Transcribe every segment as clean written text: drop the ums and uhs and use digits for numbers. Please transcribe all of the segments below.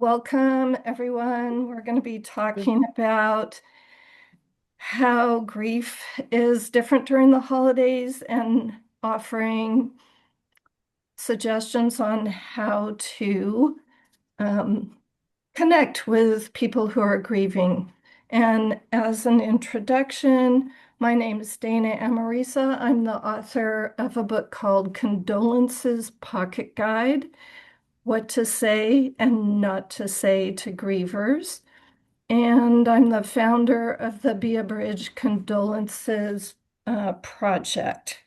Welcome, everyone. We're going to be talking about how grief is different during the holidays and offering suggestions on how to um, connect with people who are grieving. And as an introduction, my name is Dana Amarisa. I'm the author of a book called Condolences Pocket Guide: What to Say and Not to Say to Grievers. And I'm the founder of the Be a Bridge Condolences project.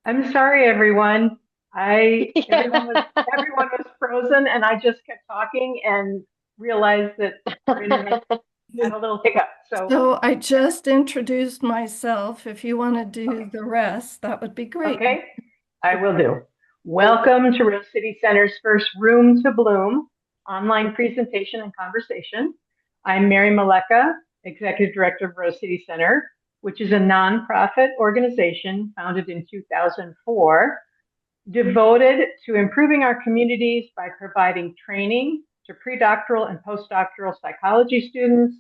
I'm sorry, everyone. I everyone was Yeah. everyone was frozen, and I just kept talking and realized that our internet had a little hiccup. So, So I just introduced myself. If you want to do okay, the rest, that would be great. okay, I will do. Welcome to Rose City Center's first Room to Bloom online presentation and conversation. I'm Mary Maleka, Executive Director of Rose City Center, which is a nonprofit organization founded in 2004 devoted to improving our communities by providing training to predoctoral and postdoctoral psychology students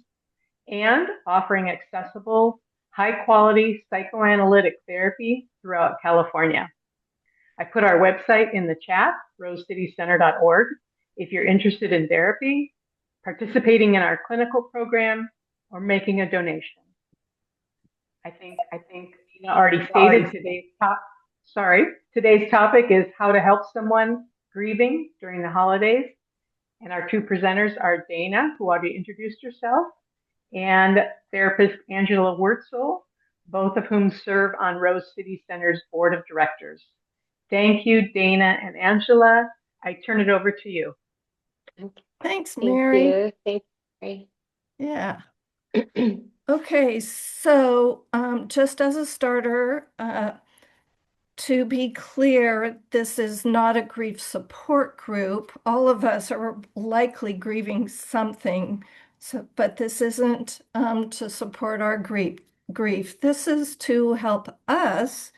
and offering accessible, high quality psychoanalytic therapy throughout California. I put our website in the chat, rosecitycenter.org, if you're interested in therapy, participating in our clinical program, or making a donation. I think Nina already stated today's topic is how to help someone grieving during the holidays. And our two presenters are Dana, who already introduced herself, and therapist Angela Wurtzel, both of whom serve on Rose City Center's board of directors. Thank you, Dana and Angela. I turn it over to you. Thanks, Thank Mary. you. Thank you. Yeah. Okay, so just as a starter, to be clear, this is not a grief support group. All of us are likely grieving something, but this isn't to support our grief. This is to help us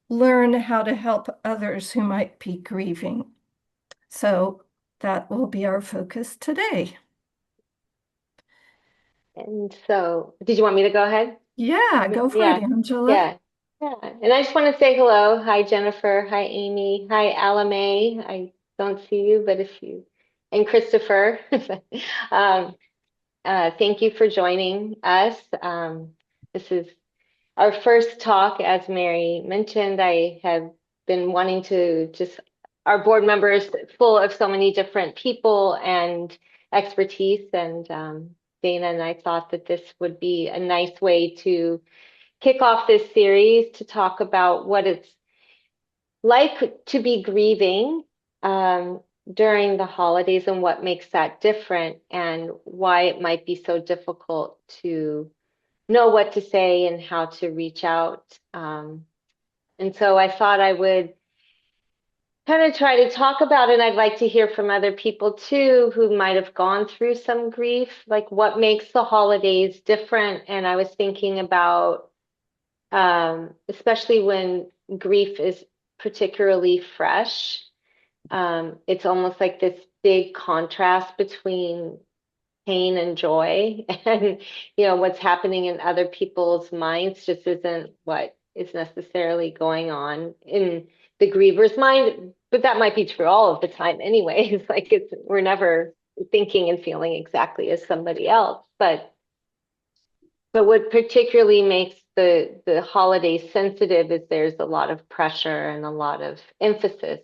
learn how to help others who might be grieving. So that will be our focus today. And so, did you want me to go ahead? Yeah, go for it, Yeah, Angela. yeah, yeah. And I just want to say hello. Hi, Jennifer. Hi, Amy. Hi, Alame. I don't see you, but if you, and Christopher. Um, Thank you for joining us. This is our first talk, as Mary mentioned. I have been wanting to just, our board members full of so many different people and expertise, and Dana and I thought that this would be a nice way to kick off this series to talk about what it's like to be grieving during the holidays and what makes that different and why it might be so difficult to know what to say and how to reach out. And so I thought I would kind of try to talk about it. And I'd like to hear from other people too who might have gone through some grief, like what makes the holidays different. And I was thinking about, especially when grief is particularly fresh, it's almost like this big contrast between pain and joy. And, what's happening in other people's minds just isn't what is necessarily going on in the griever's mind. But that might be true all of the time anyways. Like we're never thinking and feeling exactly as somebody else. But what particularly makes the holidays sensitive is there's a lot of pressure and a lot of emphasis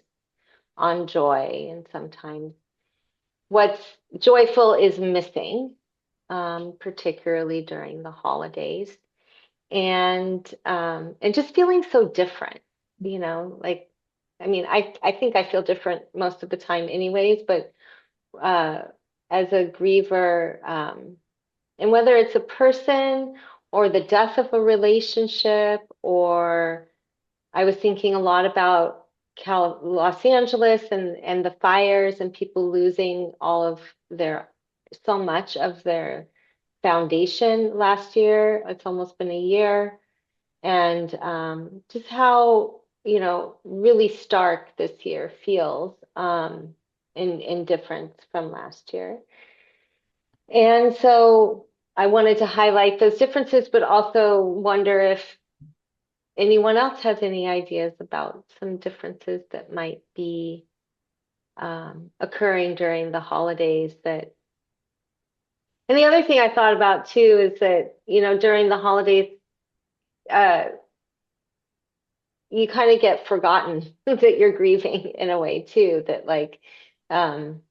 on joy, and sometimes what's joyful is missing, particularly during the holidays, and just feeling so different, like I mean, I think I feel different most of the time anyways, but uh, as a griever, and whether it's a person or the death of a relationship, or I was thinking a lot about Los Angeles and the fires and people losing all of their, so much of their foundation last year. It's almost been a year. And just how, really stark this year feels. in difference from last year. And so I wanted to highlight those differences, but also wonder if anyone else has any ideas about some differences that might be occurring during the holidays that. And the other thing I thought about too is that, during the holidays, uh, you kind of get forgotten that you're grieving in a way too, that like, um,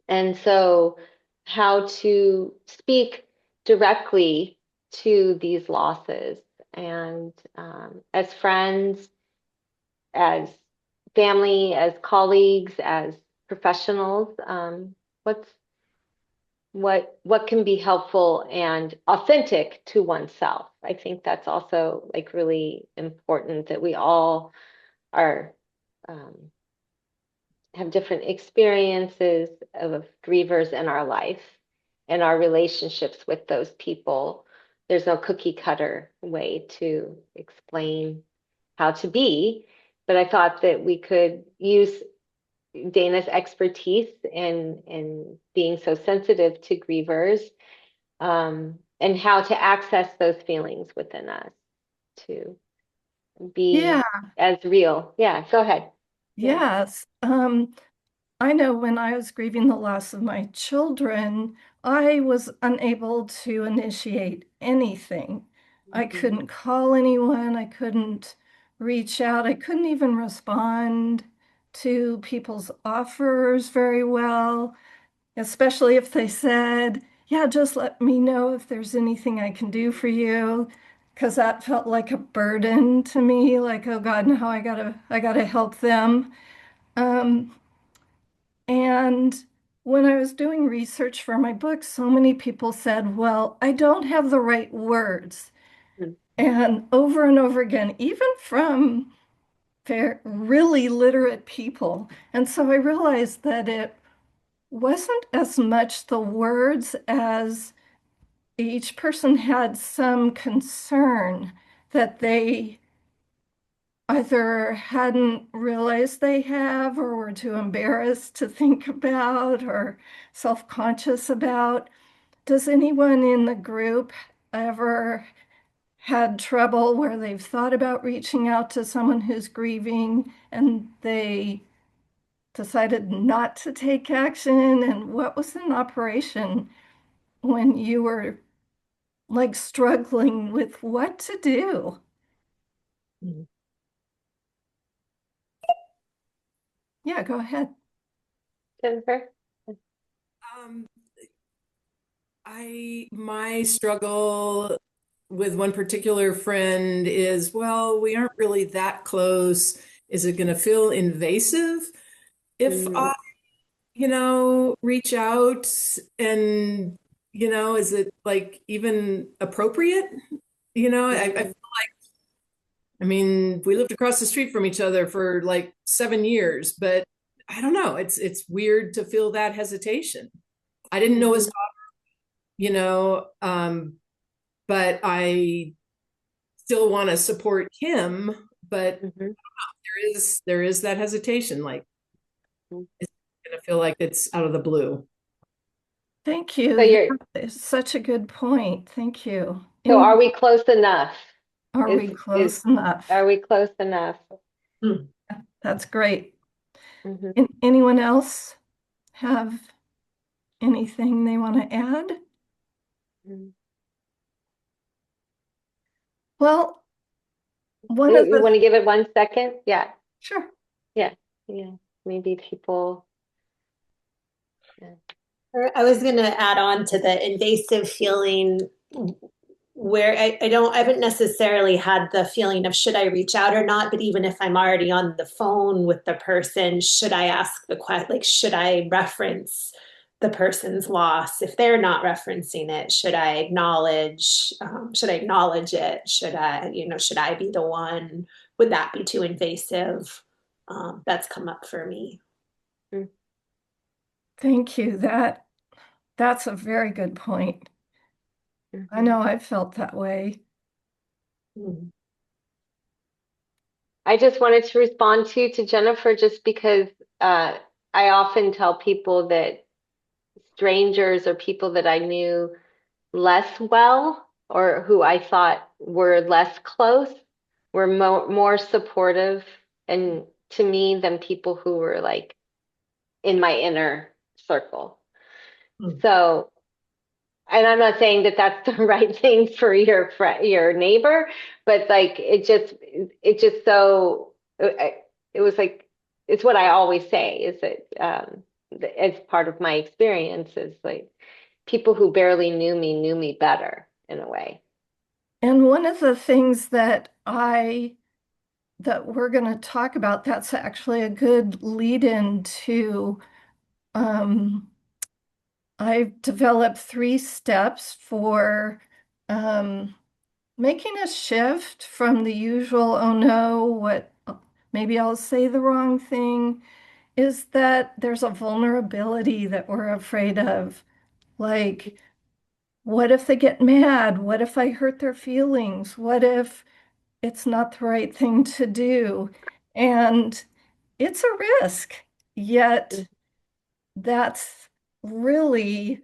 and so how to speak directly to these losses and as friends, as family, as colleagues, as professionals, what's what can be helpful and authentic to oneself. I think that's also like really important that we all are um, have different experiences of grievers in our life and our relationships with those people. There's no cookie cutter way to explain how to be, but I thought that we could use Dana's expertise in being so sensitive to grievers, and how to access those feelings within us to Yeah, be as real. Yeah, go ahead. Yeah. yes. I know when I was grieving the loss of my children, I was unable to initiate anything. I Mhm. couldn't call anyone, I couldn't reach out, I couldn't even respond to people's offers very well, especially if they said, yeah, just let me know if there's anything I can do for you. Because that felt like a burden to me, like, oh God, now I gotta help them. Um, and when I was doing research for my book, so many people said, well, I don't have the right words. And over again, even from really literate people. And so I realized that it wasn't as much the words as each person had some concern that they either hadn't realized they have or were too embarrassed to think about or self-conscious about. Does anyone in the group ever had trouble where they've thought about reaching out to someone who's grieving and they decided not to take action? And what was an operation when you were like struggling with what to do? Mhm. Yeah, go ahead. Jennifer? Um, my struggle with one particular friend is, well, we aren't really that close. Is it going to feel invasive if Mm, I, reach out and, is it like even appropriate? mhm, I mean, we lived across the street from each other for like 7 years, but I don't know. It's weird to feel that hesitation. I didn't know his, mhm, you know, um, but I still want to support him, but mhm, there is that hesitation, like mhm. it's gonna feel like it's out of the blue. Thank So you. you're, That is such a good point. Thank you. so are Anyone, we close enough? are Is we is close enough? are we close enough? Hmm. That's great. Mhm. Anyone else have anything they want to add? Mhm. Well, one of You the, want to give it 1 second? Yeah, sure. yeah, yeah. Maybe people. Yeah. I was going to add on to the invasive feeling where I haven't necessarily had the feeling of should I reach out or not, but even if I'm already on the phone with the person, should I ask the question, like, should I reference the person's loss? If they're not referencing it, should I acknowledge it? Should I be the one? Would that be too invasive? That's come up for me. Mm, Thank you. That's a very good point. I mhm. know I felt that way. Mm. I just wanted to respond to Jennifer just because I often tell people that strangers or people that I knew less well or who I thought were less close were more supportive and to me than people who were like in my inner circle. Mm. So, and I'm not saying that that's the right thing for your friend, your neighbor, but like it just so it was like it's what I always say is that as part of my experience is like people who barely knew me better in a way. And one of the things that we're going to talk about, that's actually a good lead in to I've developed 3 steps for um, making a shift from the usual, oh no, what, maybe I'll say the wrong thing, is that there's a vulnerability that we're afraid of. Like, what if they get mad? What if I hurt their feelings? What if it's not the right thing to do? And it's a risk, yet that's really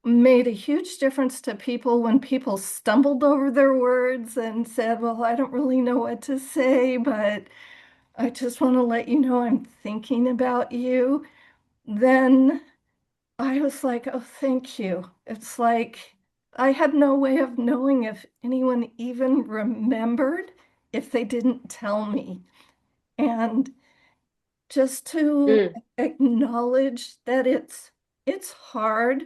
made a huge difference to people when people stumbled over their words and said, well, I don't really know what to say, but I just want to let you know I'm thinking about you. Then I was like, oh, thank you. It's like I had no way of knowing if anyone even remembered if they didn't tell me. And just to Mm, acknowledge that it's hard,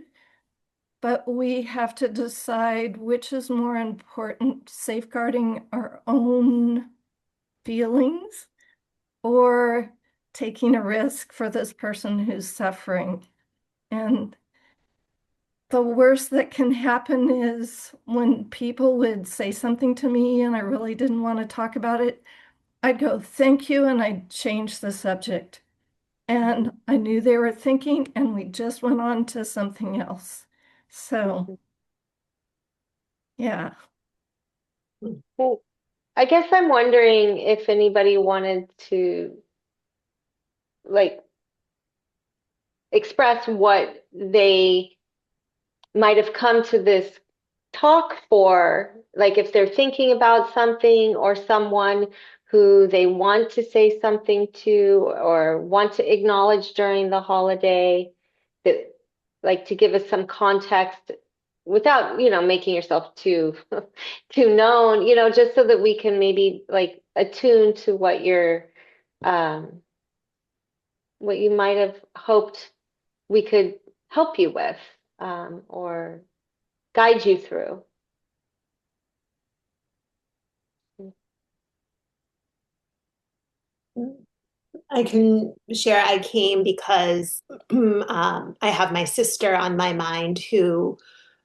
but we have to decide which is more important, safeguarding our own feelings or taking a risk for this person who's suffering. And the worst that can happen is when people would say something to me and I really didn't want to talk about it, I'd go, thank you, and I'd change the subject. And I knew they were thinking, and we just went on to something else. So, yeah. well, I guess I'm wondering if anybody wanted to like express what they might have come to this talk for, like if they're thinking about something or someone who they want to say something to or want to acknowledge during the holiday, that like to give us some context without, making yourself too too known, just so that we can maybe like attune to um what you might have hoped we could help you with, or guide you through. I can share. I came because I have my sister on my mind who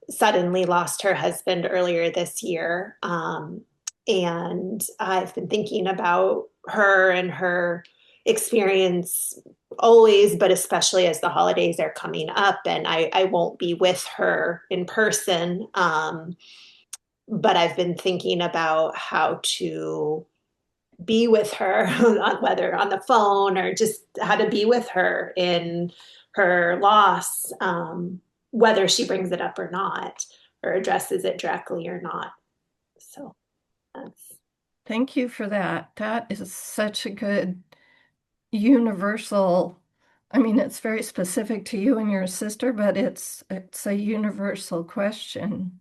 suddenly lost her husband earlier this year. And I've been thinking about her and her experience always, but especially as the holidays are coming up, and I won't be with her in person. But I've been thinking about how to be with her, whether on the phone or just how to be with her in her loss, whether she brings it up or not, or addresses it directly or not. So that's. Thank you for that. That is such a good universal. I mean, it's very specific to you and your sister, but it's a universal question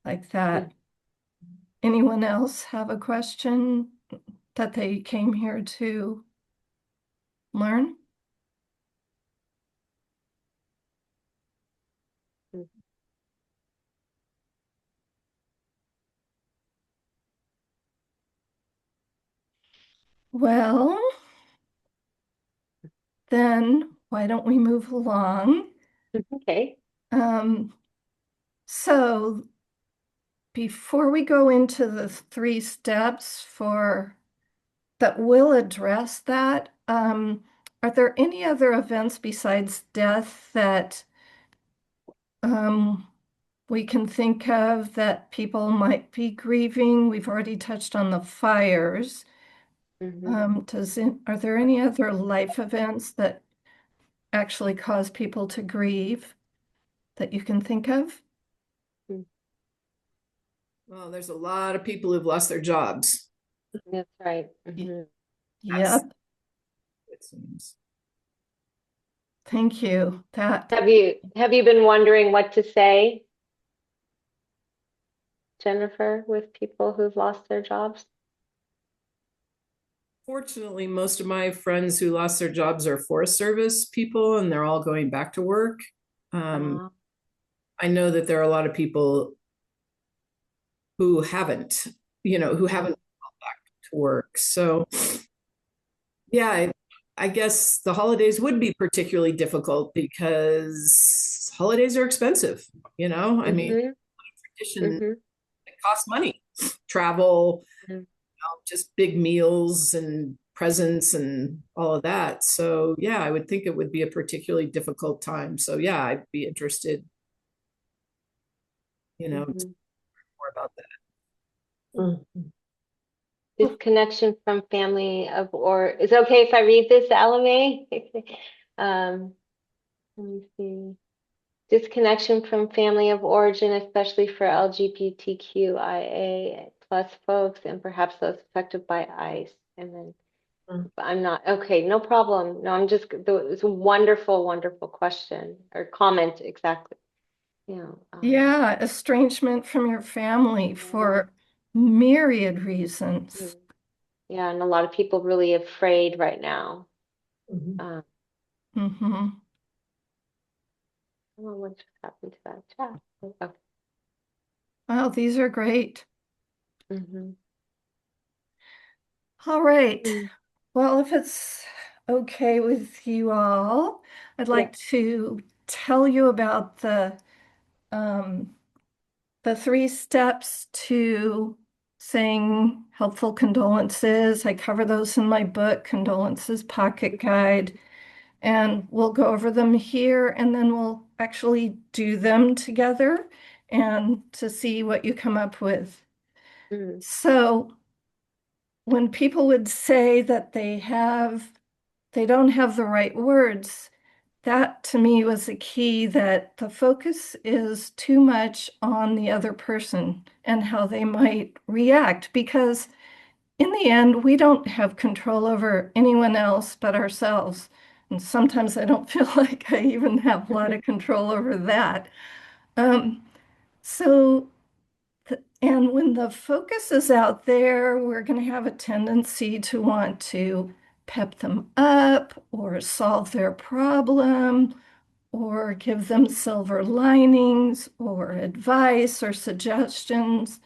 like that. Anyone else have a question that they came here to learn? Well, then why don't we move along? Okay. Um, so before we go into the 3 steps for that will address that, are there any other events besides death that um, we can think of that people might be grieving? We've already touched on the fires. Mm-hmm. Are there any other life events that actually cause people to grieve that you can think of? Well, there's a lot of people who've lost their jobs. That's right. Mhm. Yep. It seems. Thank you. That, Have you been wondering what to say, Jennifer, with people who've lost their jobs? Fortunately, most of my friends who lost their jobs are Forest Service people, and they're all going back to work. Uh, I know that there are a lot of people who haven't, who haven't gone back to work. So, yeah, I guess the holidays would be particularly difficult because holidays are expensive. I mean, mhm, tradition, mhm, it costs money, travel, mhm, just big meals and presents and all of that. So yeah, I would think it would be a particularly difficult time. So yeah, I'd be interested, to mhm. more about that. Mhm. Disconnection from family of or is it okay if I read this, Alame? Um, let me see. Disconnection from family of origin, especially for LGBTQIA plus folks and perhaps those affected by ICE. And then I'm not, okay, no problem. No, it's a wonderful, wonderful question or comment, exactly. yeah, estrangement from your family for myriad reasons. Mhm. Yeah, and a lot of people really afraid right now. Mhm. Um, Hmm. I don't know what just happened to that chat. Okay. Wow, these are great. Mhm. All right. Mm. Well, if it's okay with you all, I'd Yeah. like to tell you about um, the 3 steps to saying helpful condolences. I cover those in my book, Condolences Pocket Guide, and we'll go over them here and then we'll actually do them together and to see what you come up with. Mm. So when people would say that they don't have the right words, that to me was a key that the focus is too much on the other person and how they might react because in the end, we don't have control over anyone else but ourselves. And sometimes I don't feel like I even have a lot of control over that. Um, so and when the focus is out there, we're going to have a tendency to want to pep them up or solve their problem or give them silver linings or advice or suggestions.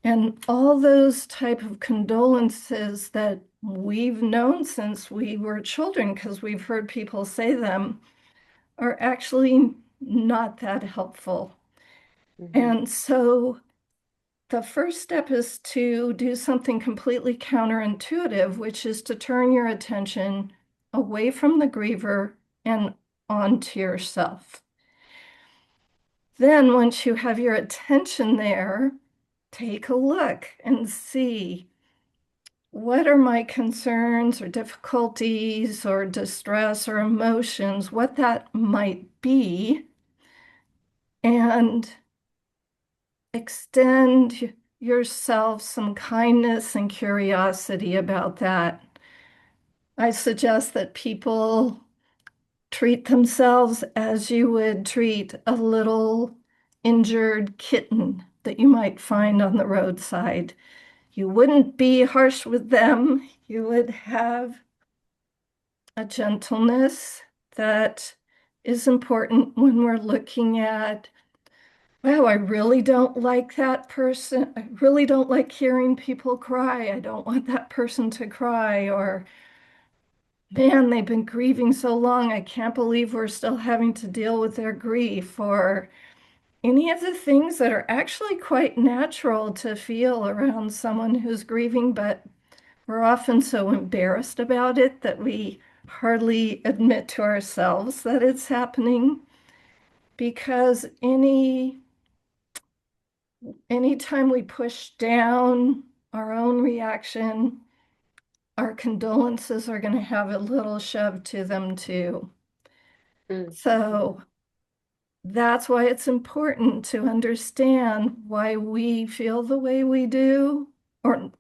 And all those type of condolences that we've known since we were children, because we've heard people say them, are actually not that helpful. Mhm. And so the first step is to do something completely counterintuitive, which is to turn your attention away from the griever and onto yourself. Then, once you have your attention there, take a look and see what are my concerns or difficulties or distress or emotions, what that might be, and extend yourself some kindness and curiosity about that. I suggest that people treat themselves as you would treat a little injured kitten that you might find on the roadside. You wouldn't be harsh with them. You would have a gentleness that is important when we're looking at, wow, I really don't like that person. I really don't like hearing people cry. I don't want that person to cry. Or, man, they've been grieving so long. I can't believe we're still having to deal with their grief. Or any of the things that are actually quite natural to feel around someone who's grieving, but we're often so embarrassed about it that we hardly admit to ourselves that it's happening because anytime we push down our own reaction, our condolences are going to have a little shove to them too. Mm. So that's why it's important to understand why we feel the way we do, or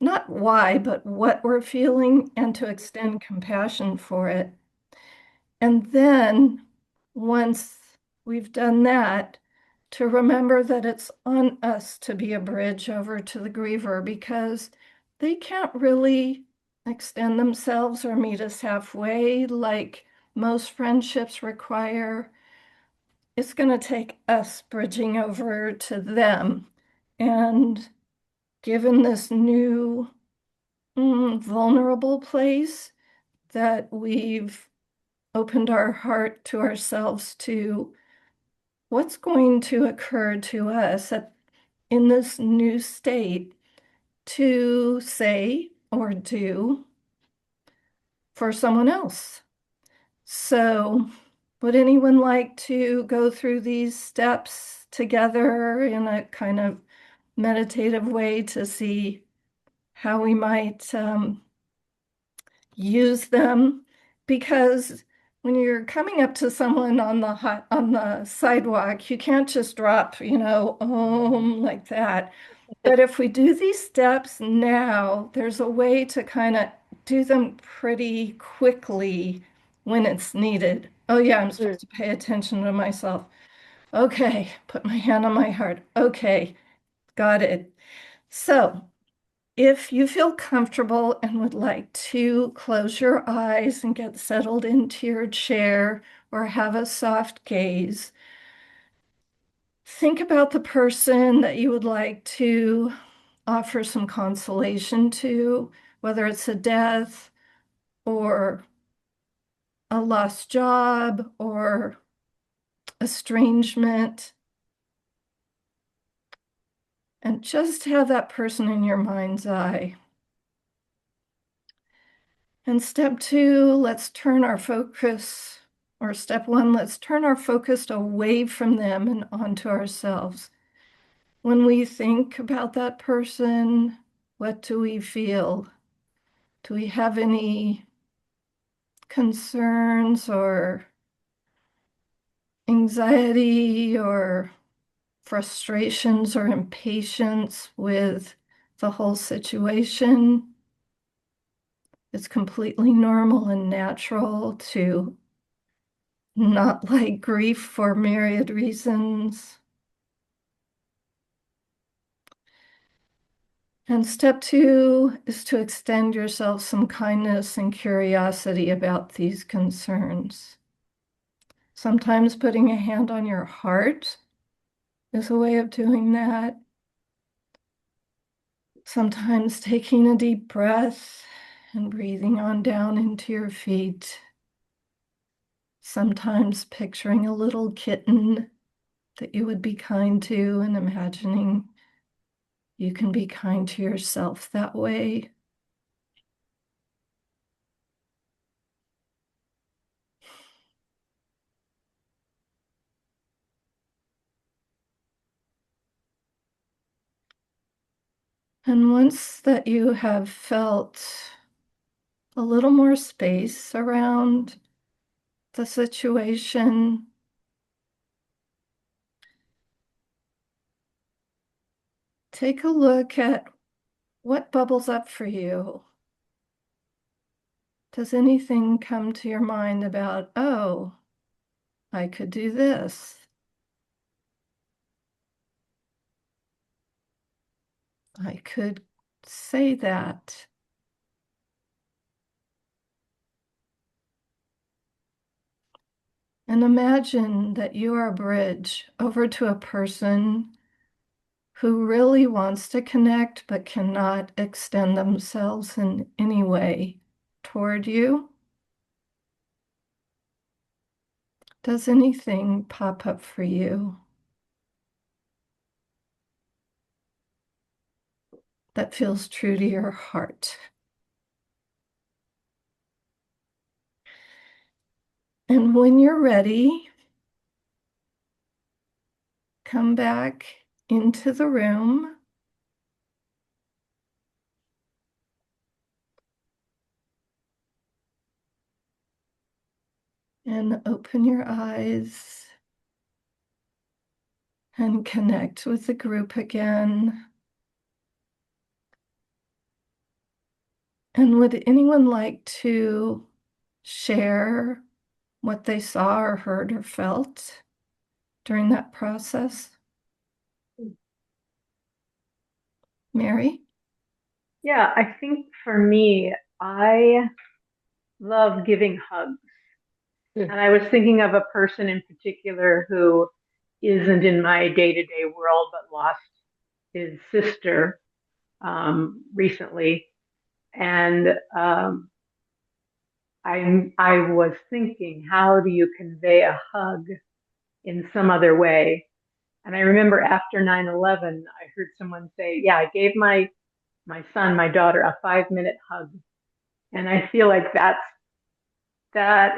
not why, but what we're feeling, and to extend compassion for it. And then once we've done that, to remember that it's on us to be a bridge over to the griever, because they can't really extend themselves or meet us halfway like most friendships require. It's going to take us bridging over to them. And given this new vulnerable place that we've opened our heart to ourselves to, what's going to occur to us in this new state to say or do for someone else. So, would anyone like to go through these steps together in a kind of meditative way to see how we might use them? Because when you're coming up to someone on the sidewalk, you can't just drop, like that. But if we do these steps now, there's a way to kind of do them pretty quickly when it's needed. Oh yeah, I'm Mm. supposed to pay attention to myself. Okay, put my hand on my heart. Okay, got it. So if you feel comfortable and would like to close your eyes and get settled into your chair or have a soft gaze, think about the person that you would like to offer some consolation to, whether it's a death or a lost job or estrangement, and just have that person in your mind's eye. And step two, let's turn our focus, or step one, let's turn our focus away from them and onto ourselves. When we think about that person, what do we feel? Do we have any concerns or anxiety or frustrations or impatience with the whole situation? It's completely normal and natural to not like grief for myriad reasons. And step two is to extend yourself some kindness and curiosity about these concerns. Sometimes putting a hand on your heart is a way of doing that. Sometimes taking a deep breath and breathing on down into your feet. Sometimes picturing a little kitten that you would be kind to and imagining you can be kind to yourself that way. And once that you have felt a little more space around the situation, take a look at what bubbles up for you. Does anything come to your mind about, oh, I could do this? I could say that. And imagine that you are a bridge over to a person who really wants to connect but cannot extend themselves in any way toward you. Does anything pop up for you that feels true to your heart? And when you're ready, come back into the room. And open your eyes and connect with the group again. And would anyone like to share what they saw or heard or felt during that process? Mary? Yeah, I think for me, I love giving hugs. Mm. And I was thinking of a person in particular who isn't in my day-to-day world, but lost his sister recently. And I was thinking, how do you convey a hug in some other way? And I remember after 9/11, I heard someone say, yeah, I gave my son, my daughter, a 5-minute hug. And I feel like that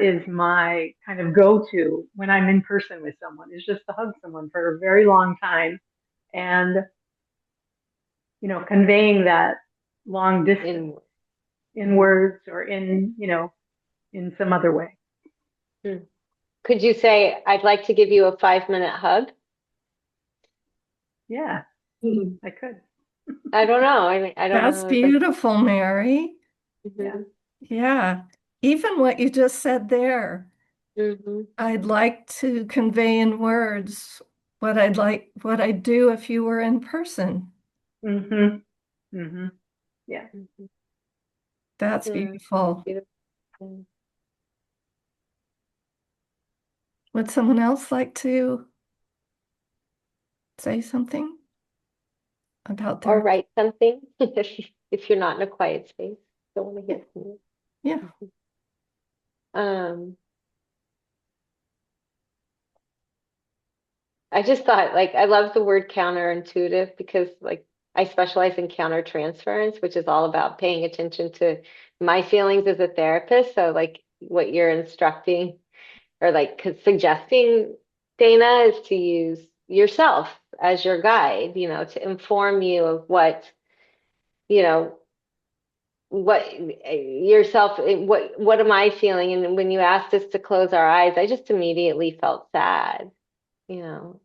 is my kind of go-to when I'm in person with someone, is just to hug someone for a very long time and, conveying that long distance in words or in some other way. Could you say, I'd like to give you a 5-minute hug? Yeah, I could. I don't know. I don't That's know. beautiful, Mary. Yeah. Mhm. Yeah. Even what you just said there, Mhm. I'd like to convey in words what I'd do if you were in person. Mm-hmm. Mm-hmm. Yeah. Mhm. That's Yeah. beautiful. Beautiful. Would someone else like to say something about Or their, write something if you're not in a quiet space. Don't want to hear from you. yeah, Um, I just thought, like, I love the word counterintuitive because, like, I specialize in countertransference, which is all about paying attention to my feelings as a therapist. So, like, what you're instructing or like suggesting, Dana, is to use yourself as your guide, to inform you of you know, what yourself, what am I feeling? And when you asked us to close our eyes, I just immediately felt sad, you know.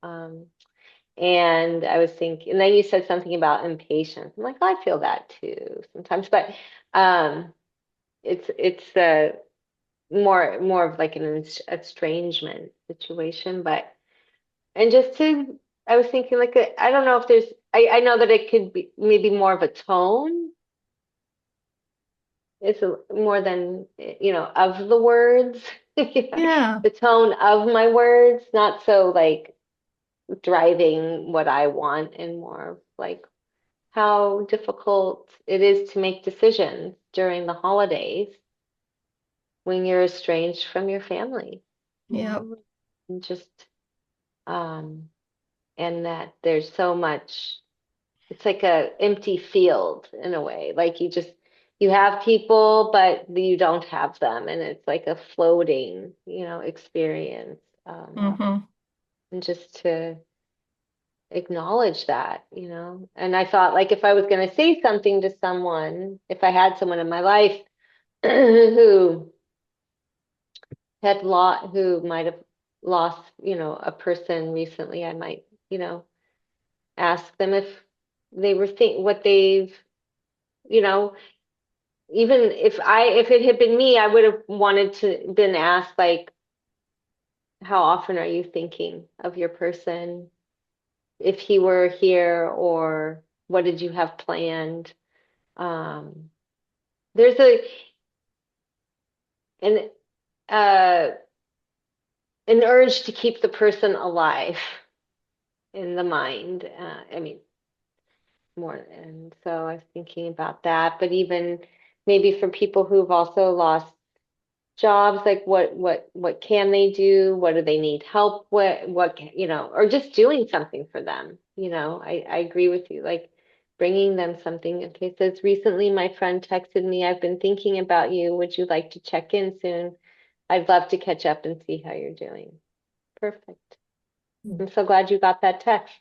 And I was thinking, and then you said something about impatience. I'm like, oh, I feel that too sometimes, but um, it's more of like an estrangement situation. But and just to, I was thinking like I don't know if there's, I know that it could be maybe more of a tone. It's more than of the words, yeah, the tone of my words, not so like driving what I want, and more of like how difficult it is to make decisions during the holidays when you're estranged from your family, yeah, and just um, and that there's so much. It's like a empty field in a way. Like you have people, but you don't have them, and it's like a floating, experience. mm-hmm, And just to acknowledge that, And I thought, like, if I was going to say something to someone, if I had someone in my life who who might have lost, a person recently, I might, ask them if they were what they've, you know, even if it had been me, I would have wanted to been asked, like, how often are you thinking of your person if he were here, or what did you have planned? Um, there's an uh an urge to keep the person alive in the mind. I mean, more, and so I was thinking about that. But even maybe for people who've also lost jobs, like what can they do? What do they need help with? Or just doing something for them. I agree with you, like bringing them something. Okay, says recently my friend texted me, I've been thinking about you. Would you like to check in soon? I'd love to catch up and see how you're doing. Perfect. I'm so glad you got that text.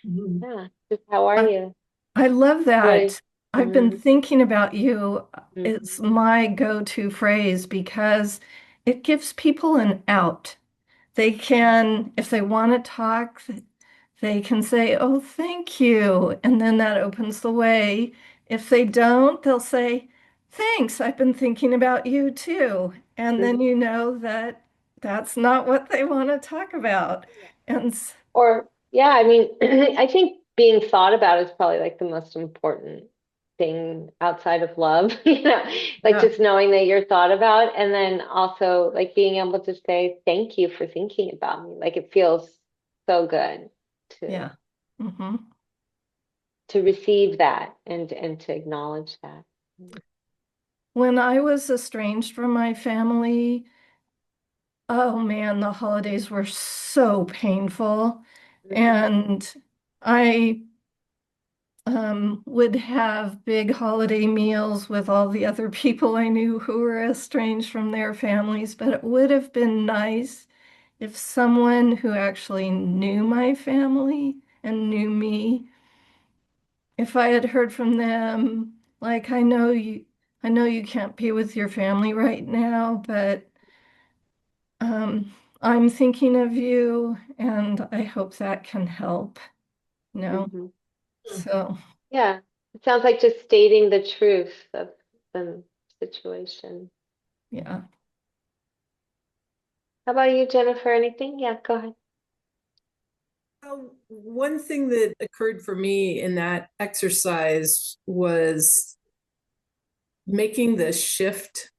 Yeah, just how are I, you? I love What? that. I've been Mm-hmm. thinking about you. It's Mm-hmm. my go-to phrase because it gives people an out. They can, if they want to talk, they can say, "Oh, thank you." And then that opens the way. If they don't, they'll say, "Thanks, I've been thinking about you too." And then Mhm. you know that that's not what they want to talk about. And Or, yeah, I mean, I think being thought about is probably like the most important thing outside of love, like yeah, just knowing that you're thought about, and then also like being able to say thank you for thinking about me. Like it feels so good to yeah. Hmm. to receive that and to acknowledge that. When I was estranged from my family, oh man, the holidays were so painful. Mhm. And I would have big holiday meals with all the other people I knew who were estranged from their families, but it would have been nice if someone who actually knew my family and knew me, if I had heard from them, like, I know you can't be with your family right now, but um, I'm thinking of you, and I hope that can help, you know? Mhm. So, Yeah, it sounds like just stating the truth of the situation. yeah. How about you, Jennifer? Anything? Yeah, go ahead. One thing that occurred for me in that exercise was making the shift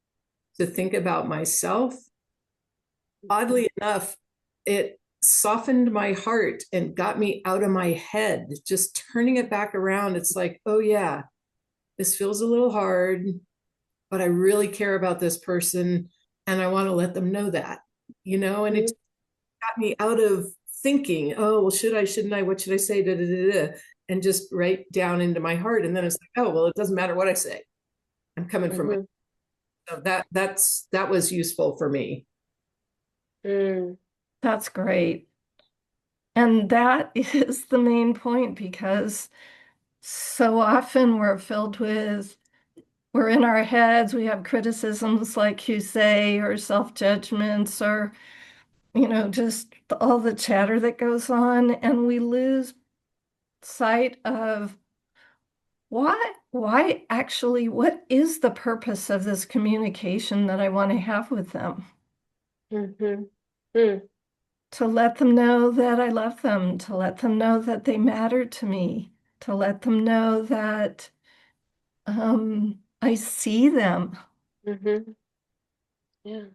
to think about myself. Oddly enough, it softened my heart and got me out of my head. Just turning it back around, it's like, oh, yeah, this feels a little hard, but I really care about this person and I want to let them know that, and it Mhm. got me out of thinking, oh, well, should I, shouldn't I, what should I say, da, da, da, da, and just right down into my heart. And then it's like, oh, well, it doesn't matter what I say. I'm coming from it. Mhm. So that was useful for me. Mm. That's great. And that is the main point because so often we're in our heads, we have criticisms like you say, or self-judgments, or, just all the chatter that goes on, and we lose sight of what is the purpose of this communication that I want to have with them? Mhm. Mm. To let them know that I love them, to let them know that they matter to me, to let them know that I see them. Mhm. Yeah.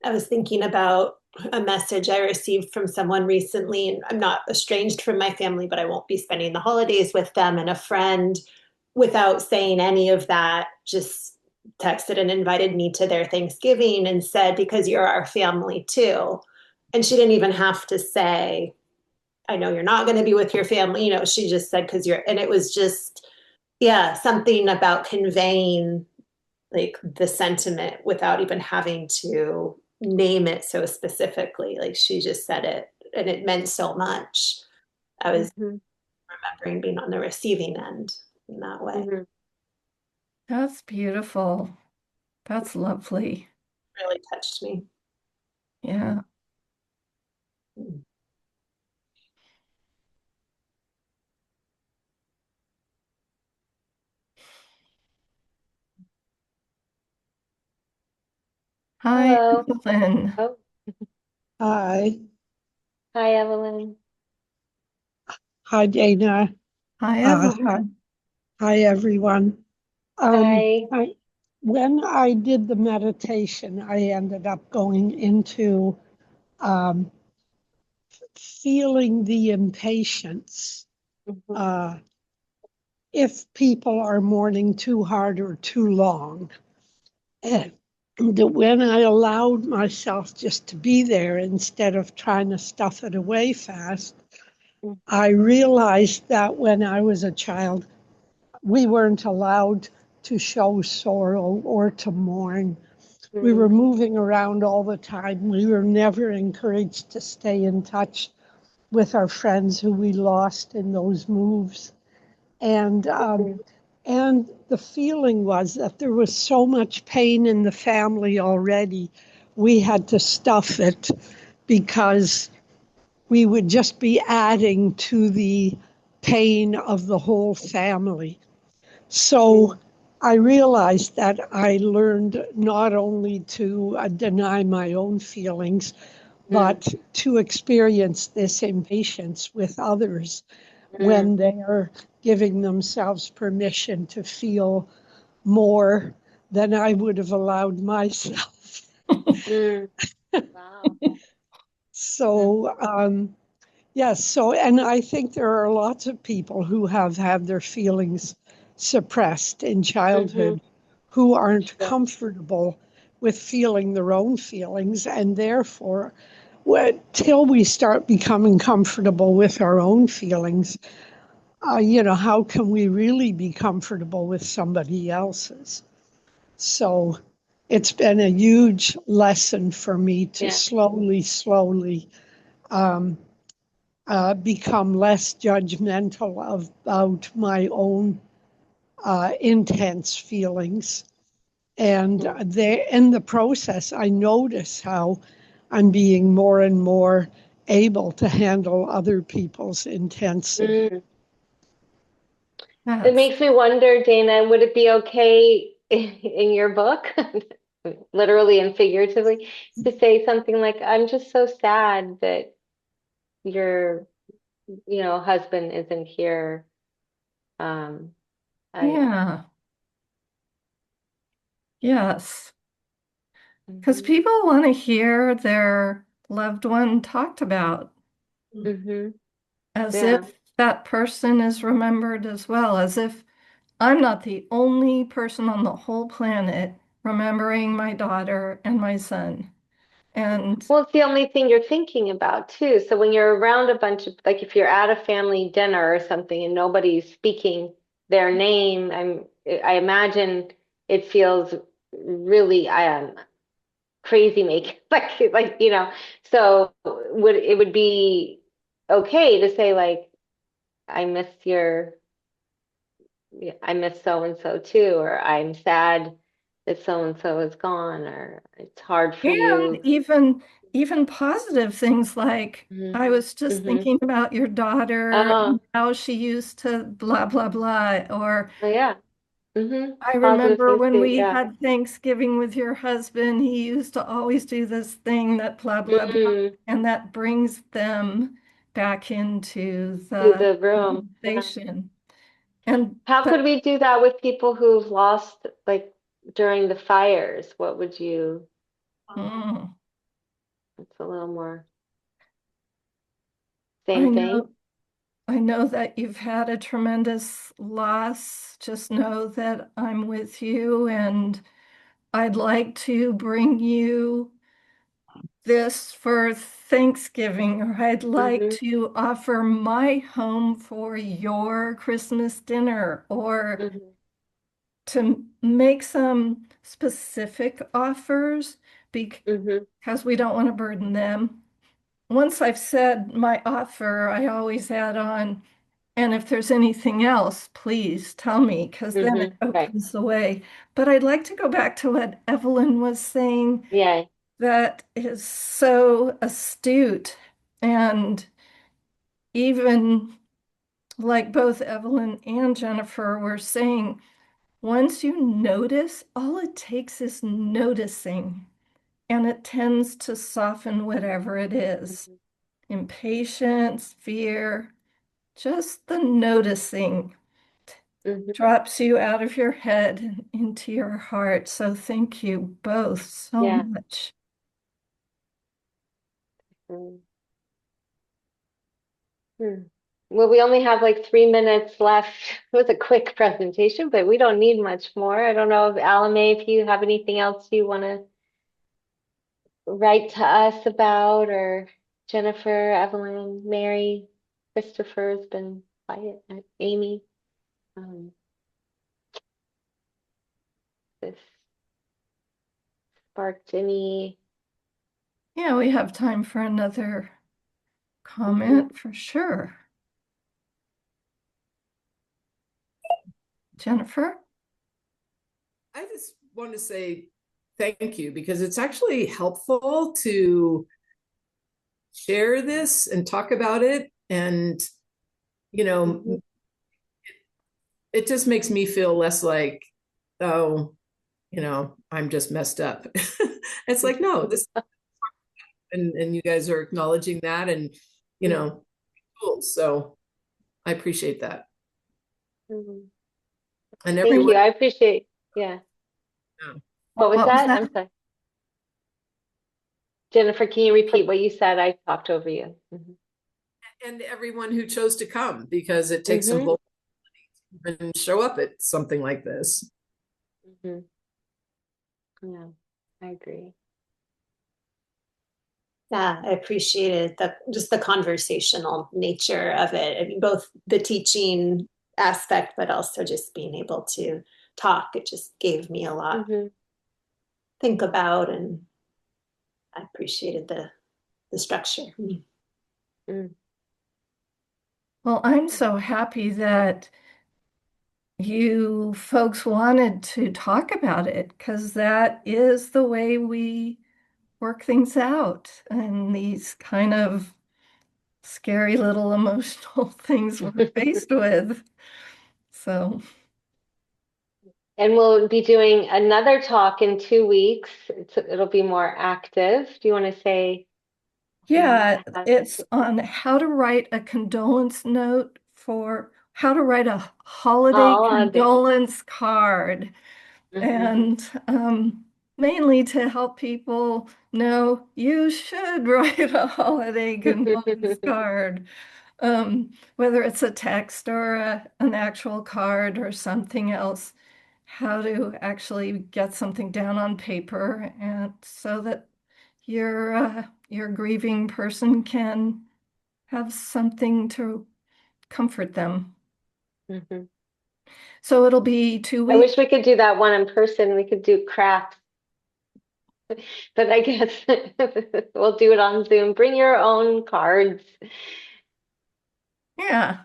I was thinking about a message I received from someone recently, and I'm not estranged from my family, but I won't be spending the holidays with them. And a friend, without saying any of that, just texted and invited me to their Thanksgiving and said, "Because you're our family too." And she didn't even have to say, "I know you're not going to be with your family." She just said, "Because you're," and it was just, yeah, something about conveying like the sentiment without even having to name it so specifically. Like she just said it and it meant so much. I was Mhm. remembering being on the receiving end in that way. Mhm. That's beautiful. That's lovely. Really touched me. Yeah. Hi, Hello. Evelyn. Oh, Hi. hi, Evelyn. Hi, Dana. Hi, Hi, Evelyn. hi, everyone. Um, Hi. I, when I did the meditation, I ended up going into um, feeling the impatience. Mhm. Uh, if people are mourning too hard or too long, and when I allowed myself just to be there instead of trying to stuff it away fast, I realized that when I was a child, we weren't allowed to show sorrow or to mourn. We were Mhm. moving around all the time. We were never encouraged to stay in touch with our friends who we lost in those moves. And and the feeling was that there was so much pain in the family already. We had to stuff it because we would just be adding to the pain of the whole family. So I realized that I learned not only to deny my own feelings, but to experience this impatience with others when they are giving themselves permission to feel more than I would have allowed myself. Wow. So, yes, so, and I think there are lots of people who have had their feelings suppressed in childhood who aren't Sure. comfortable with feeling their own feelings, and therefore, till we start becoming comfortable with our own feelings, how can we really be comfortable with somebody else's? So it's been a huge lesson for me to Yeah. slowly become less judgmental about my own intense feelings. And in the process, I notice how I'm being more and more able to handle other people's intensity. It Yes. makes me wonder, Dana, would it be okay in your book, literally and figuratively, to say something like, I'm just so sad that your, husband isn't here. Um, I, Yeah. Yes. Because hmm people want to hear their loved one talked about hmm as yeah. if that person is remembered as well, as if I'm not the only person on the whole planet remembering my daughter and my son. And Well, it's the only thing you're thinking about too. So when you're around a bunch of, like if you're at a family dinner or something and nobody's speaking their name, I imagine it feels really crazy making so it would be okay to say like I miss your I miss so and so too, or I'm sad that so and so is gone, or it's hard for and you. even positive things like hmm I was just hmm thinking about your daughter and Oh, how she used to blah blah blah. Or oh yeah. I Positive remember things when too. we Yeah. had Thanksgiving with your husband, he used to always do this thing that blah blah blah, Mm, and that brings them back into to the the room. Yeah. conversation. And How but could we do that with people who've lost, like during the fires? What would you? mm, It's a little more I same thing. know I know that you've had a tremendous loss. Just know that I'm with you, and I'd like to bring you this for Thanksgiving, or I'd like hmm to offer my home for your Christmas dinner, or hmm to make some specific offers hmm because we don't want to burden them. Once I've said my offer, I always add on, and if there's anything else, please tell me, because then it Right. opens the way. But I'd like to go back to what Evelyn was saying Yeah. that is so astute. And even like both Evelyn and Jennifer were saying, once you notice, all it takes is noticing, and it tends to soften whatever it is. hmm Impatience, fear, just the noticing hmm drops you out of your head and into your heart. So thank you both so Yeah. much. Mm. Hmm. Well, we only have like 3 minutes left. It was a quick presentation, but we don't need much more. I don't know if Alame, if you have anything else you want to write to us about, or Jennifer, Evelyn, Mary, Christopher's been quiet, Amy, um, this sparked any. Yeah, we have time for another comment for sure. Jennifer? I just want to say thank you because it's actually helpful to share this and talk about it. And, you know, it just makes me feel less like, oh, you know, I'm just messed up. It's like, no, this, and you guys are acknowledging that and, you know, cool. So I appreciate that. Mhm. And Thank everyone, you. I appreciate. Yeah. What was What was that? that? I'm sorry. Jennifer, can you repeat what you said? I talked over you. and everyone who chose to come because it takes some Mm-hmm. vulnerability to even show up at something like this. Mm-hmm. Yeah, I agree. Yeah, I appreciated just the conversational nature of it. I mean, both the teaching aspect, but also just being able to talk. It just gave me a lot to Mm-hmm. think about, and I appreciated the structure. Mm. Well, I'm so happy that you folks wanted to talk about it because that is the way we work things out and these kind of scary little emotional things we're faced with. So, And we'll be doing another talk in 2 weeks. It'll be more active. Do you want to say yeah, how it's on how to write a condolence note for how to write a holiday holiday? condolence card. Mm-hmm. And mainly to help people know you should write a holiday condolence card, whether it's a text or an actual card or something else, how to actually get something down on paper and so that your grieving person can have something to comfort them. Mm-hmm. So it'll be two I weeks. wish we could do that one in person. We could do crafts, but I guess we'll do it on Zoom. Bring your own cards. Yeah.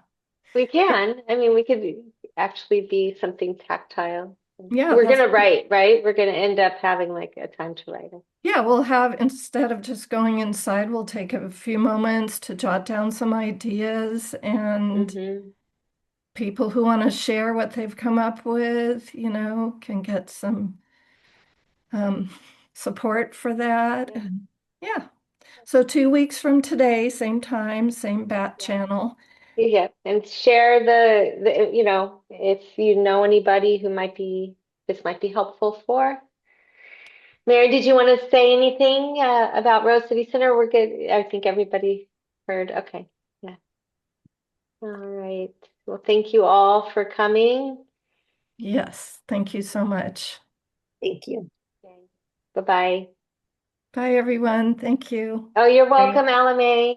We can. I mean, we could actually be something tactile. Yeah, We're that's gonna write, right? We're gonna end up having like a time to write it. yeah, we'll have instead of just going inside, we'll take a few moments to jot down some ideas and Mm-hmm. people who want to share what they've come up with, can get some um, support for that. Yeah. And yeah. So 2 weeks from today, same time, same bat Yeah. channel. Yeah. And share if you know anybody who this might be helpful for. Mary, did you want to say anything about Rose City Center? We're good. I think everybody heard. Okay. Yeah. All right. Well, thank you all for coming. Yes, thank you so much. Thank you. Okay. Bye-bye. Bye, everyone. Thank you. Oh, you're Great. welcome, Alame.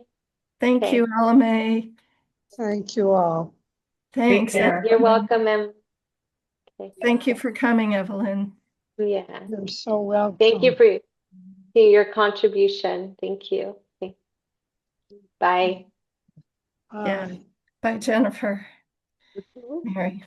Thank you, Okay. LMA. Thank you all. Take Thanks, care. You're Evelyn. welcome, Okay. Thank you for coming, Evelyn. Yeah. You're so Thank you welcome. for your contribution. Thank you. Okay. Bye. Yeah. Bye. Bye, Jennifer. Mhm. Mary.